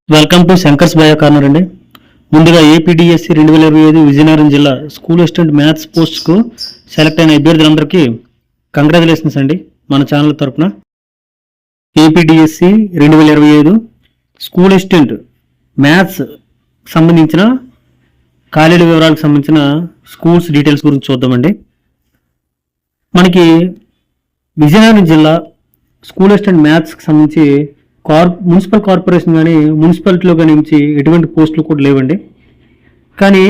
Welcome to Shankar's bio corner అండి. ముందుగా APDSC 2025 Vizianagaram జిల్లా స్కూల్ అసిస్టెంట్ మ్యాథ్స్ పోస్ట్కు సెలెక్ట్ అయిన అభ్యర్థులందరికీ కంగ్రాచులేషన్స్ అండి మన ఛానల్ తరఫున. ఏపీడిఎస్సి 2025 స్కూల్ అసిస్టెంట్ మ్యాథ్స్ సంబంధించిన ఖాళీల వివరాలకు సంబంధించిన స్కూల్స్ డీటెయిల్స్ గురించి చూద్దామండి. మనకి విజయనగరం జిల్లా స్కూల్ అసిస్టెంట్ మ్యాథ్స్కి సంబంధించి మున్సిపల్ కార్పొరేషన్ కానీ మున్సిపాలిటీలో కానీ నుంచి ఎటువంటి పోస్టులు కూడా లేవండి. కానీ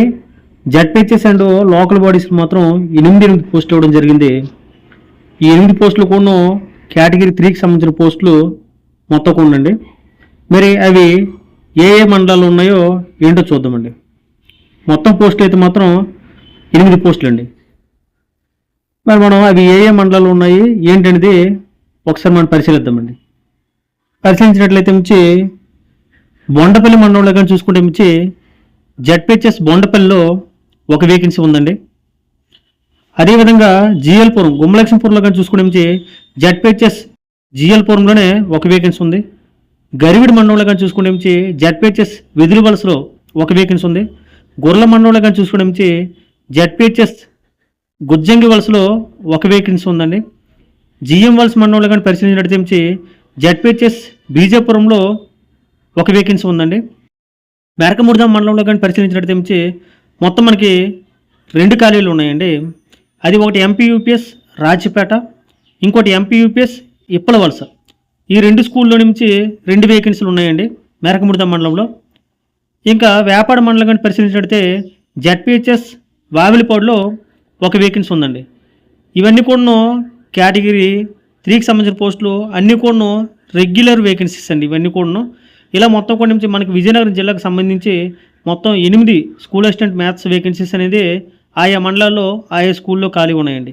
జడ్పీహెచ్ఎస్ అండ్ లోకల్ బాడీస్కి మాత్రం 8 పోస్టులు ఇవ్వడం జరిగింది. ఈ 8 పోస్టులు కూడా కేటగిరీ 3కి సంబంధించిన పోస్టులు మొత్తం కూడా ఉండండి. మరి అవి ఏ మండలాలు ఉన్నాయో ఏంటో చూద్దామండి. మొత్తం పోస్టులు అయితే మాత్రం 8 పోస్టులు అండి. మరి మనం అవి ఏ మండలాలు ఉన్నాయి ఏంటనేది ఒకసారి మనం పరిశీలిద్దామండి. పరిశీలించినట్లయితే నుంచి బొండపల్లి మండలంలో కానీ చూసుకుంటే నుంచి జడ్పీహెచ్ఎస్ బొండపల్లిలో ఒక వేకెన్సీ ఉందండి. అదేవిధంగా జిఎల్పురం గుమ్మలక్ష్మీపురంలో కానీ చూసుకుంటే నుంచి జడ్పీహెచ్ఎస్ జిఎల్పురంలోనే ఒక వేకెన్సీ ఉంది. గరివిడి మండలంలో కానీ చూసుకుంటే నుంచి జడ్పీహెచ్ఎస్ వెదురు వలసలో ఒక వేకెన్సీ ఉంది. గొర్రెల మండలంలో కానీ చూసుకుంటే నుంచి జడ్పీహెచ్ఎస్ గుజ్జంగి వలసలో ఒక వేకెన్సీ ఉందండి. జిఎం వలస మండలంలో కానీ పరిశీలించినట్లయితే నుంచి జడ్పీహెచ్ఎస్ బీజాపురంలో ఒక వేకెన్సీ ఉందండి. మేరకముర్దాం మండలంలో కానీ పరిశీలించినట్లయితే మొత్తం మనకి 2 ఖాళీలు ఉన్నాయండి. అది ఒకటి ఎంపీయూపీఎస్ రాజపేట, ఇంకోటి ఎంపీయూపీఎస్ ఇప్పల వలస. ఈ 2 స్కూల్లో నుంచి 2 వేకెన్సీలు ఉన్నాయండి మేరకముర్దాం మండలంలో. ఇంకా వేపాడ మండలం కానీ పరిశీలించినట్లయితే జడ్పీహెచ్ఎస్ వావిలిపాడులో ఒక వేకెన్సీ ఉందండి. ఇవన్నీ కూడా కేటగిరీ 3కి సంబంధించిన పోస్టులు అన్నీ కూడా రెగ్యులర్ వేకెన్సీస్ అండి. ఇవన్నీ కూడా ఇలా మొత్తం కూడా నుంచి మనకి విజయనగరం జిల్లాకు సంబంధించి మొత్తం 8 స్కూల్ అసిస్టెంట్ మ్యాథ్స్ వేకెన్సీస్ అనేది ఆయా మండలాల్లో ఆయా స్కూల్లో ఖాళీ ఉన్నాయండి.